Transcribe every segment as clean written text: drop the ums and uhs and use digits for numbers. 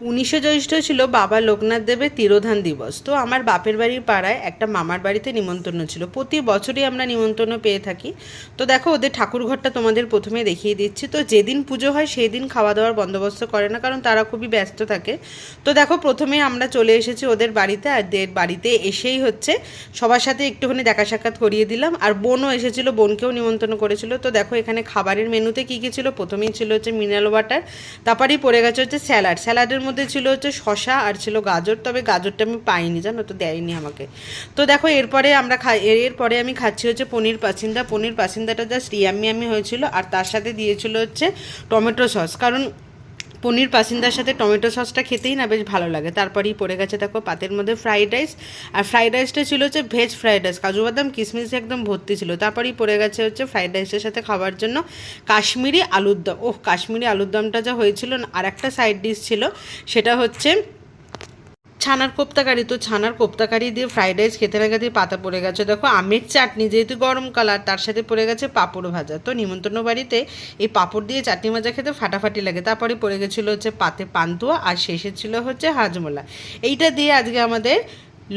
19শে জ্যৈষ্ঠ ছিল বাবা লোকনাথ দেবের তিরোধান দিবস। তো আমার বাপের বাড়ির পাড়ায় একটা মামার বাড়িতে নিমন্ত্রণ ছিল। প্রতি বছরই আমরা নিমন্ত্রণ পেয়ে থাকি। তো দেখো ওদের ঠাকুরঘরটা তোমাদের প্রথমে দেখিয়ে দিচ্ছি। তো যেদিন পুজো হয় সেই দিন খাওয়া দাওয়ার বন্দোবস্ত করে না, কারণ তারা খুবই ব্যস্ত থাকে। তো দেখো প্রথমে আমরা চলে এসেছি ওদের বাড়িতে, আর বাড়িতে এসেই হচ্ছে সবার সাথে একটুখানি দেখা সাক্ষাৎ করিয়ে দিলাম। আর বোনও এসেছিল, বোনকেও নিমন্ত্রণ করেছিল। তো দেখো এখানে খাবারের মেনুতে কী কী ছিল, প্রথমেই ছিল হচ্ছে মিনারেল ওয়াটার, তারপরেই পড়ে গেছে হচ্ছে স্যালাডের মধ্যে ছিল হচ্ছে শশা আর ছিল গাজর। তবে গাজরটা আমি পাইনি, জানো তো, দেয়নি আমাকে। তো দেখো এরপরে এরপরে আমি খাচ্ছি হচ্ছে পনির পাসিন্দাটা জাস্ট ইয়ামি হয়েছিল। আর তার সাথে দিয়েছিল হচ্ছে টমেটো সস, কারণ পনির পাসিন্দার সাথে টমেটো সসটা খেতেই না বেশ ভালো লাগে। তারপরেই পড়ে গেছে দেখো পাতের মধ্যে ফ্রাইড রাইস, আর ফ্রাইড রাইসটা ছিল হচ্ছে ভেজ ফ্রাইড রাইস, কাজু বাদাম কিশমিশ একদম ভর্তি ছিল। তারপরেই পড়ে গেছে হচ্ছে ফ্রাইড রাইসের সাথে খাবার জন্য কাশ্মীরি আলুর দম। কাশ্মীরি আলুর দমটা যা হয়েছিল না। আর একটা সাইড ডিশ ছিল, সেটা হচ্ছে ছানার কোপ্তাকারি। তো ছানার কোপ্তাকারি দিয়ে ফ্রাইড রাইস খেতে না খেতে পাতা পড়ে গেছে দেখো আমের চাটনি, যেহেতু গরম কালার, তার সাথে পড়ে গেছে পাঁপড় ভাজা। তো নিমন্ত্রণ বাড়িতে এই পাঁপড় দিয়ে চাটনি ভাজা খেতে ফাটাফাটি লাগে। তারপরে পড়ে গেছিলো হচ্ছে পাতে পান্তুয়া, আর শেষে ছিল হচ্ছে হাজমোলা। এইটা দিয়ে আজকে আমাদের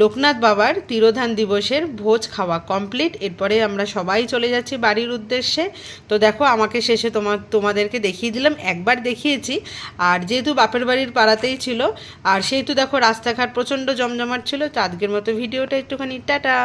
লোকনাথ বাবার তিরোধান দিবসের ভোজ খাওয়া কমপ্লিট। এরপরে আমরা সবাই চলে যাচ্ছি বাড়ির উদ্দেশ্যে। তো দেখো আমাকে শেষে তোমাদেরকে দেখিয়ে দিলাম, একবার দেখিয়েছি। আর যেহেতু বাপের বাড়ির পাড়াতেই ছিল, আর সেহেতু দেখো রাস্তাঘাট প্রচণ্ড জমজমাট ছিল। তো আজকের মতো ভিডিওটা একটুখানি টাটা।